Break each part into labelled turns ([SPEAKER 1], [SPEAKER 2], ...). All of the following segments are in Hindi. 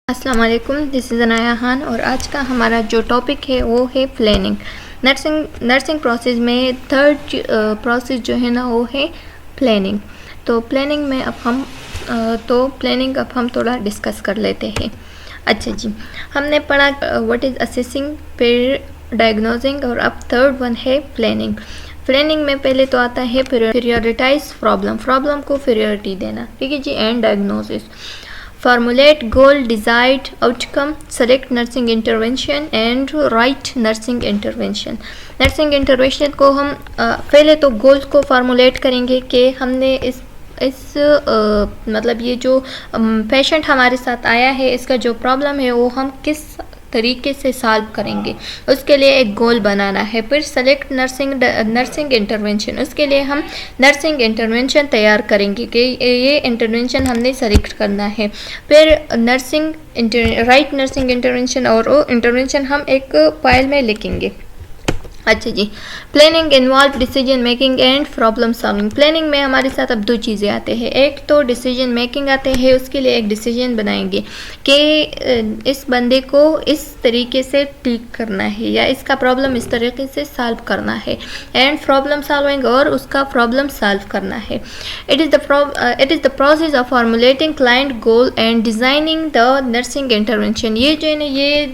[SPEAKER 1] अस्सलाम वालेकुम, दिस इज़ अनाया खान और आज का हमारा जो टॉपिक है वो है प्लानिंग। नर्सिंग प्रोसेस में थर्ड प्रोसेस जो है ना वो है प्लानिंग। तो प्लानिंग में अब हम थोड़ा डिस्कस कर लेते हैं। अच्छा जी, हमने पढ़ा व्हाट इज़ असेसिंग, फिर डायग्नोजिंग और अब थर्ड वन है प्लानिंग। प्लानिंग में पहले तो आता है प्रायोरिटाइज प्रॉब्लम को प्रायोरिटी देना, ठीक है जी, and diagnosis, formulate goal, desired outcome, select nursing intervention and write nursing intervention। Nursing intervention को हम पहले तो गोल्स को फार्मूलेट करेंगे कि हमने इस मतलब ये जो पेशेंट हमारे साथ आया है इसका जो प्रॉब्लम है वो हम किस तरीके से सॉल्व करेंगे, उसके लिए एक गोल बनाना है। फिर सेलेक्ट नर्सिंग इंटरवेंशन, उसके लिए हम नर्सिंग इंटरवेंशन तैयार करेंगे कि ये इंटरवेंशन हमने सेलेक्ट करना है। फिर राइट नर्सिंग इंटरवेंशन और वो इंटरवेंशन हम एक फाइल में लिखेंगे। अच्छा जी, planning involve decision making and problem solving. Planning में हमारे साथ अब दो चीज़ें आते हैं, एक तो डिसीजन मेकिंग आते हैं, उसके लिए एक डिसीजन बनाएंगे कि इस बंदे को इस तरीके से ट्रीट करना है या इसका प्रॉब्लम इस तरीके से सॉल्व करना है, एंड प्रॉब्लम सॉल्विंग और उसका प्रॉब्लम सॉल्व करना है। It is the process of formulating client goal and designing the nursing intervention. ये जो है ना, ये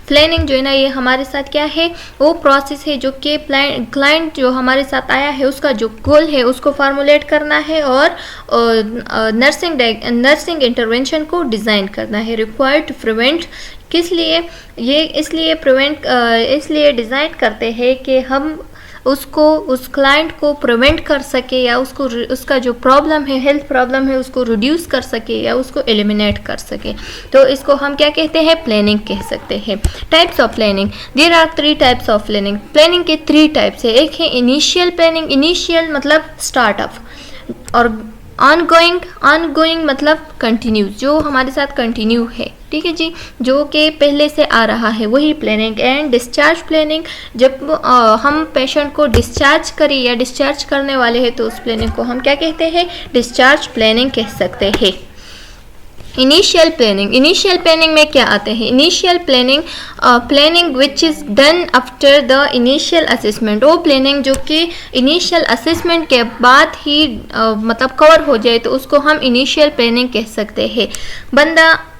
[SPEAKER 1] प्लानिंग जो है ना, ये हमारे साथ क्या है, वो प्रोसेस है जो कि क्लाइंट जो हमारे साथ आया है उसका जो गोल है उसको फार्मूलेट करना है और नर्सिंग इंटरवेंशन को डिज़ाइन करना है। रिक्वायर्ड टू प्रिवेंट, किस लिए ये इसलिए डिज़ाइन करते हैं कि हम उस क्लाइंट को प्रिवेंट कर सके या उसका जो प्रॉब्लम है, हेल्थ प्रॉब्लम है, उसको रिड्यूस कर सके या उसको एलिमिनेट कर सके। तो इसको हम क्या कहते हैं, प्लानिंग कह सकते हैं। Types of planning, there are 3 types of planning. Planning के 3 टाइप्स है। एक है इनिशियल प्लानिंग, इनिशियल मतलब स्टार्ट ऑफ, और ऑनगोइंग मतलब कंटिन्यूस, जो हमारे साथ कंटिन्यू है, ठीक है जी, जो कि पहले से आ रहा है, वही प्लानिंग। एंड डिस्चार्ज प्लानिंग, जब हम पेशेंट को डिस्चार्ज करें या डिस्चार्ज करने वाले हैं तो उस प्लानिंग को हम क्या कहते हैं, डिस्चार्ज प्लानिंग कह सकते हैं। इनिशियल प्लानिंग में क्या आते हैं, initial planning which is done after the initial assessment. वो प्लानिंग जो कि इनिशियल असेसमेंट के बाद ही मतलब कवर हो जाए तो उसको हम इनिशियल प्लानिंग कह सकते हैं।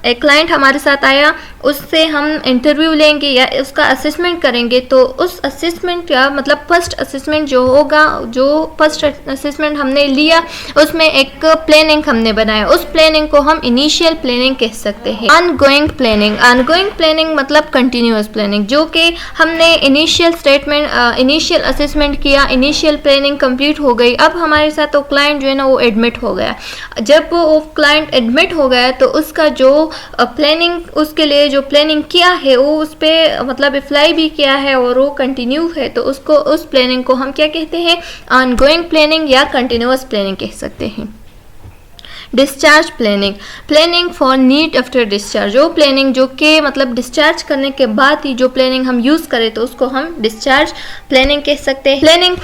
[SPEAKER 1] एक क्लाइंट हमारे साथ आया, उससे हम इंटरव्यू लेंगे या उसका असेसमेंट करेंगे, तो उस असेसमेंट का मतलब फर्स्ट असेसमेंट जो होगा, जो फर्स्ट असेसमेंट हमने लिया उसमें एक प्लानिंग हमने बनाया, उस प्लानिंग को हम इनिशियल प्लानिंग कह सकते हैं। ऑनगोइंग प्लानिंग मतलब कंटिन्यूअस प्लानिंग, जो कि हमने इनिशियल असेसमेंट किया, इनिशियल प्लानिंग कंप्लीट हो गई, अब हमारे साथ वो क्लाइंट जो है ना वो एडमिट हो गया। जब वो क्लाइंट एडमिट हो गया तो उसका जो प्लानिंग, उसके लिए जो प्लानिंग किया है वो उस पर मतलब अप्लाई भी किया है और वो कंटिन्यू है, तो उस प्लानिंग को हम क्या कहते हैं, ऑनगोइंग प्लानिंग या कंटिन्यूअस प्लानिंग कह सकते हैं। Discharge planning for need after discharge, वो प्लानिंग जो कि मतलब डिस्चार्ज करने के बाद ही जो प्लानिंग हम यूज़ करें तो उसको हम डिस्चार्ज प्लानिंग कह सकते हैं। प्लानिंग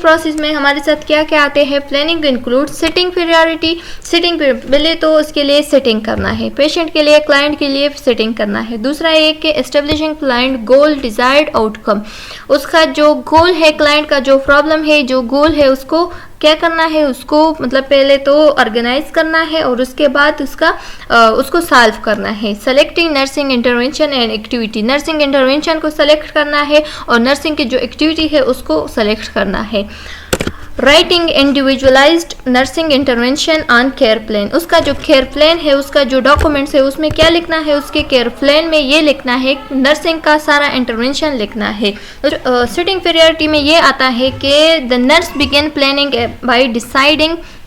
[SPEAKER 1] प्रोसेस में हमारे साथ क्या क्या आते हैं, प्लानिंग इंक्लूड सिटिंग प्रायोरिटी, पहले तो उसके लिए सिटिंग करना है, पेशेंट के लिए, क्लाइंट के लिए सिटिंग करना है। दूसरा एक कि एस्टेब्लिशिंग क्लाइंट गोल, डिजायर्ड आउटकम, उसका जो गोल है, क्लाइंट का जो प्रॉब्लम है, जो गोल है, उसको क्या करना है, उसको मतलब पहले तो ऑर्गेनाइज करना है और उसके बाद उसको सॉल्व करना है। Selecting nursing intervention and activity, nursing intervention को सेलेक्ट करना है और नर्सिंग की जो एक्टिविटी है उसको सेलेक्ट करना है। Writing individualised nursing intervention on care plan, उसका जो केयर प्लान है, उसका जो डॉक्यूमेंट्स है उसमें क्या लिखना है, उसके केयर प्लान में ये लिखना है, नर्सिंग का सारा इंटरवेंशन लिखना है। सिटिंग प्रायोरिटी में ये आता है कि the nurse begin planning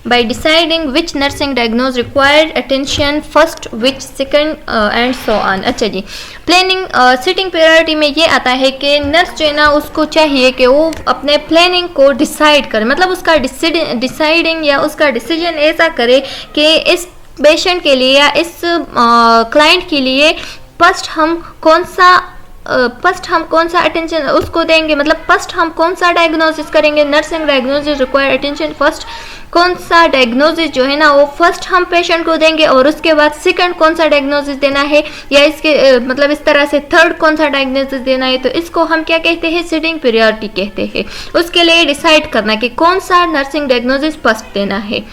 [SPEAKER 1] by deciding which nursing diagnose required attention first, which second and so on। अच्छा जी, प्लानिंग सिटिंग प्रायोरिटी में ये आता है कि नर्स जो है ना उसको चाहिए कि वो अपने प्लानिंग को डिसाइड करे, मतलब उसका डिसाइडिंग या उसका डिसीजन ऐसा करे कि इस पेशेंट के लिए या इस क्लाइंट के लिए फर्स्ट हम कौन सा अटेंशन उसको देंगे, मतलब फर्स्ट हम कौन सा डायग्नोसिस करेंगे, nursing diagnosis require attention first, कौन सा डायग्नोसिस जो है ना वो फर्स्ट हम पेशेंट को देंगे और उसके बाद सेकंड कौन सा डायग्नोसिस देना है, या इसके मतलब इस तरह से थर्ड कौन सा डायग्नोसिस देना है, तो इसको हम क्या कहते हैं, सिटिंग प्रायोरिटी कहते हैं। उसके लिए डिसाइड करना कि कौन सा नर्सिंग डायग्नोसिस फर्स्ट देना है।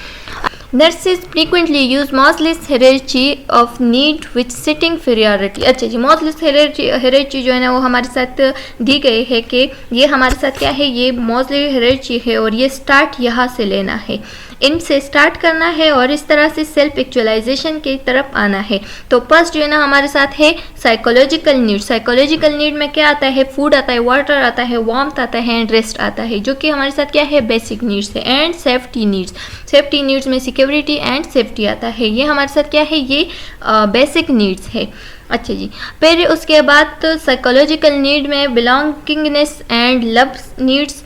[SPEAKER 1] Nurses frequently use Mosler's hierarchy of need with sitting priority। अच्छा जी, Mosler's hierarchy जो है ना वो हमारे साथ दी गई है कि ये हमारे साथ क्या है, ये Mosler hierarchy है और ये स्टार्ट यहाँ से लेना है, इनसे स्टार्ट करना है और इस तरह से सेल्फ एक्चुअलाइजेशन की तरफ आना है। तो फर्स्ट जो है ना हमारे साथ है साइकोलॉजिकल नीड। साइकोलॉजिकल नीड में क्या आता है, फूड आता है, वाटर आता है, वार्मथ आता है एंड रेस्ट आता है, जो कि हमारे साथ क्या है, बेसिक नीड्स है। And safety needs, safety needs में सिक्योरिटी एंड सेफ्टी आता है, ये हमारे साथ क्या है, ये बेसिक नीड्स है। अच्छा जी, फिर उसके बाद साइकोलॉजिकल नीड में बिलोंगिंगनेस एंड लव नीड्स,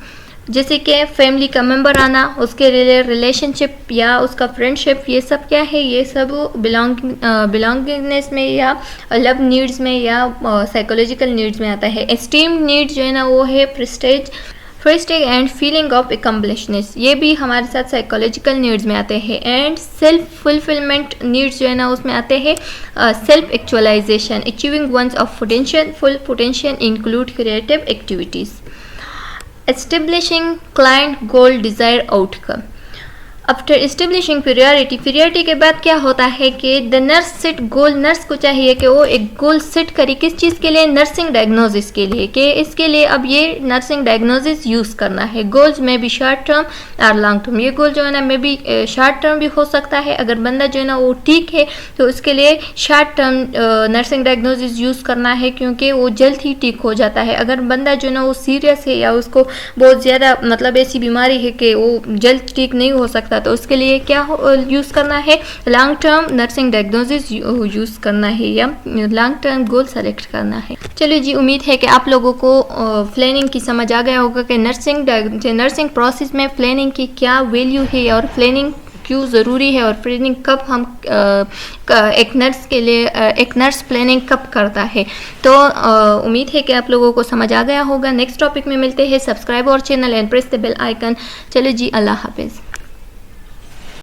[SPEAKER 1] जैसे कि फैमिली का मेंबर आना, उसके रिलेशनशिप या उसका फ्रेंडशिप, ये सब क्या है, ये सब बिलोंगिंगनेस में या लव नीड्स में या साइकोलॉजिकल नीड्स में आता है। एस्टीम नीड्स जो है ना वो है प्रेस्टीज एंड फीलिंग ऑफ एकम्प्लिशनेस, ये भी हमारे साथ साइकोलॉजिकल नीड्स में आते हैं। एंड सेल्फ फुलफिलमेंट नीड्स जो है ना उसमें आते हैं self actualisation, achieving one's of potential, full potential include creative activities. Establishing client goal desired outcome। After establishing priority के बाद क्या होता है कि the nurse set goal, nurse को चाहिए कि वो एक गोल सेट करे, किस चीज़ के लिए, नर्सिंग डायग्नोसिस के लिए, कि इसके लिए अब ये नर्सिंग डायग्नोसिस यूज़ करना है। गोल्स में भी शॉर्ट टर्म और लॉन्ग टर्म, ये गोल जो है ना में भी शॉर्ट टर्म भी हो सकता है, अगर बंदा जो है ना वो ठीक है तो उसके लिए short term nursing diagnosis use करना है, क्योंकि वो जल्द ही ठीक हो जाता है। अगर बंदा जो है ना वो सीरियस है या उसको बहुत ज़्यादा मतलब ऐसी बीमारी है कि वो जल्द ठीक नहीं हो सकता, तो उसके लिए क्या यूज़ करना है, long term nursing diagnosis use करना है या लॉन्ग टर्म गोल सेलेक्ट करना है। चलिए जी, उम्मीद है कि आप लोगों को प्लानिंग की समझ आ गया होगा कि नर्सिंग प्रोसेस में प्लानिंग की क्या वैल्यू है और प्लानिंग क्यों ज़रूरी है और प्लानिंग कब हम एक नर्स के लिए एक नर्स प्लानिंग कब करता है। तो उम्मीद है कि आप लोगों को समझ आ गया होगा। नेक्स्ट टॉपिक में मिलते हैं। सब्सक्राइब और channel and press the bell icon. चलो जी, अल्लाह हाफिज़।